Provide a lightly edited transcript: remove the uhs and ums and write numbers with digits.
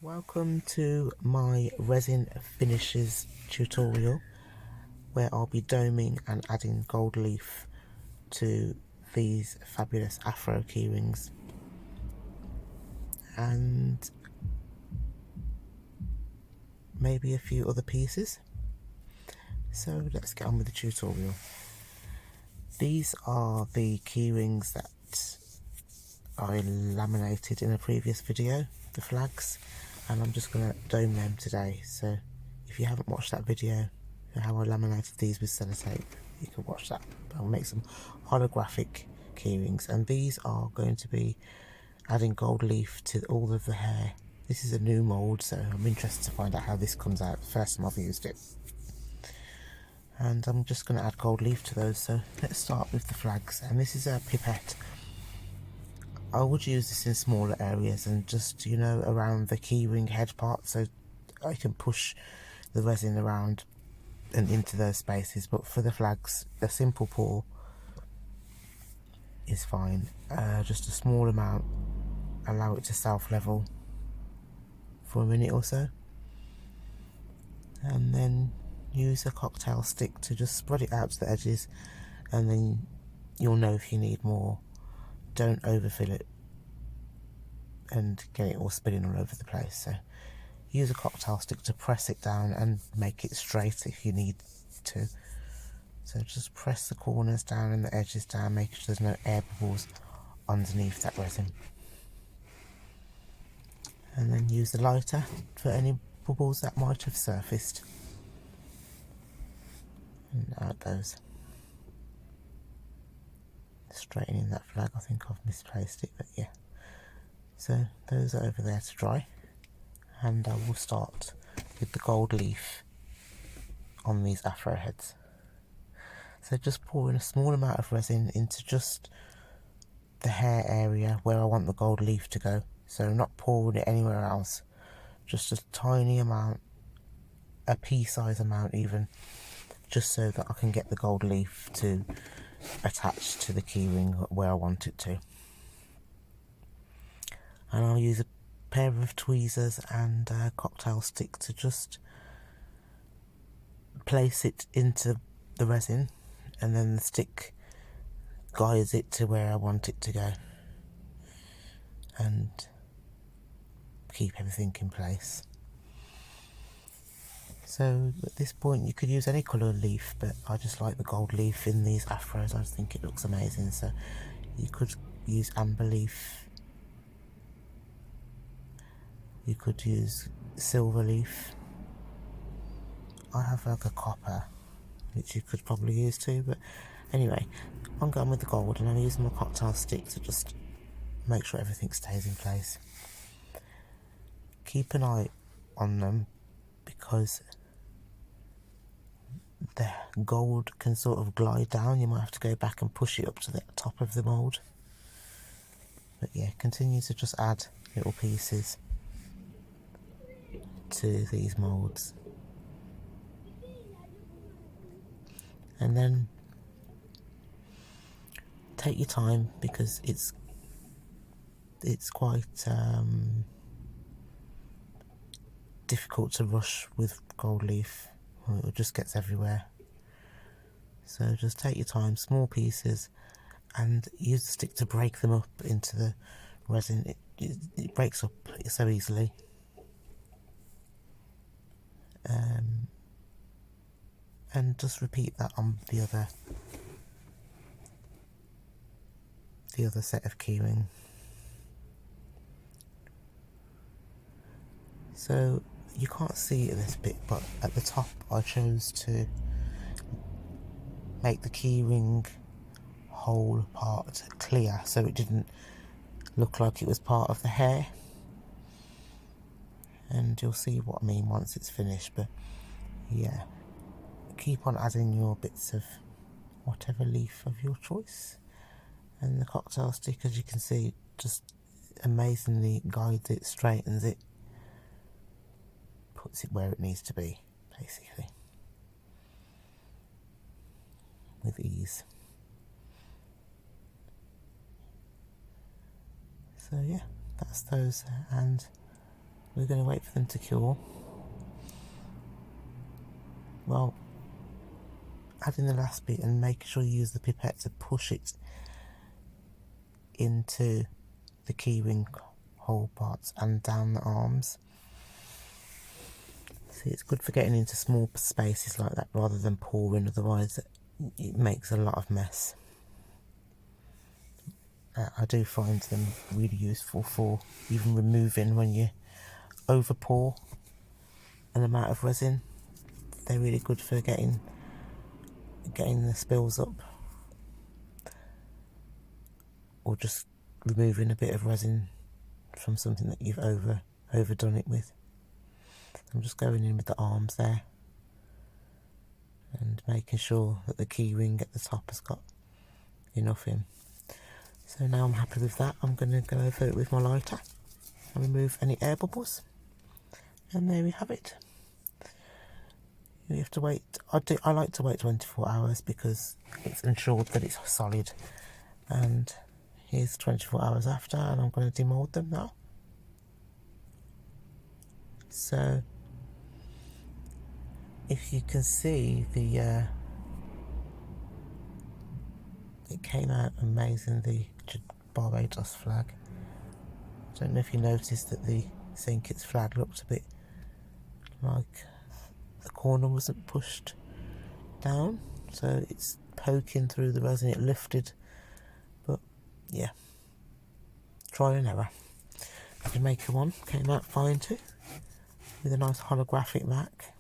Welcome to my resin finishes tutorial where I'll be doming and adding gold leaf to these fabulous afro keyrings and maybe a few other pieces. So let's get on with the tutorial. These are the keyrings that I laminated in a previous video, the flags, and I'm just going to dome them today. So if you haven't watched that video how I laminated these with sellotape, you can watch that. I'll make some holographic keyrings, and these are going to be adding gold leaf to all of the hair. This is a new mould, so I'm interested to find out how this comes out. First time I've used it, and I'm just going to add gold leaf to those. So let's start with the flags, and this is a pipette. I would use this in smaller areas and just, you know, around the keyring head part, so I can push the resin around and into those spaces. But for the flags, a simple pour is fine. Just a small amount, allow it to self-level for a minute or so, and then use a cocktail stick to just spread it out to the edges, and then you'll know if you need more. Don't overfill it and get it all spinning all over the place. So use a cocktail stick to press it down and make it straight if you need to. So just press the corners down and the edges down, making sure there's no air bubbles underneath that resin. And then use the lighter for any bubbles that might have surfaced. And out it goes. Straightening that flag, I think I've misplaced it, but yeah. So those are over there to dry, and I will start with the gold leaf on these afro heads. So just pour in a small amount of resin into just the hair area where I want the gold leaf to go. So not pouring it anywhere else, just a tiny amount, a pea-size amount even, just so that I can get the gold leaf to attach to the keyring where I want it to. And I'll use a pair of tweezers and a cocktail stick to just place it into the resin, and then the stick guides it to where I want it to go and keep everything in place. So at this point you could use any colour leaf, but I just like the gold leaf in these afros. I just think it looks amazing. So you could use amber leaf, you could use silver leaf. I have like a copper which you could probably use too, but anyway, I'm going with the gold, and I'm using my cocktail stick to just make sure everything stays in place. Keep an eye on them because the gold can sort of glide down. You might have to go back and push it up to the top of the mould. But yeah, continue to just add little pieces to these moulds. And then take your time, because it's quite difficult to rush with gold leaf. It just gets everywhere. So just take your time, small pieces, and use the stick to break them up into the resin. It breaks up so easily. And just repeat that on the other set of keyring. So you can't see it in this bit, but at the top I chose to make the keyring whole part clear, so it didn't look like it was part of the hair. And you'll see what I mean once it's finished. But yeah, keep on adding your bits of whatever leaf of your choice, and the cocktail stick, as you can see, just amazingly guides it, straightens it, puts it where it needs to be, basically, with ease. So yeah, that's those, and we're going to wait for them to cure. Well, adding the last bit and making sure you use the pipette to push it into the keyring hole parts and down the arms. See, it's good for getting into small spaces like that rather than pouring, otherwise it makes a lot of mess. I do find them really useful for even removing when you over pour an amount of resin. They're really good for getting the spills up, or just removing a bit of resin from something that you've overdone it with. I'm just going in with the arms there and making sure that the key ring at the top has got enough in. So now I'm happy with that. I'm going to go over it with my lighter and remove any air bubbles, and there we have it. You have to wait. I like to wait 24 hours because it's ensured that it's solid. And here's 24 hours after, and I'm going to demold them now. So if you can see, it came out amazing, the Barbados flag. I don't know if you noticed that the St. Kitts flag looked a bit like the corner wasn't pushed down, so it's poking through the resin. It lifted, but yeah, trial and error. The Jamaica one came out fine too, with a nice holographic back.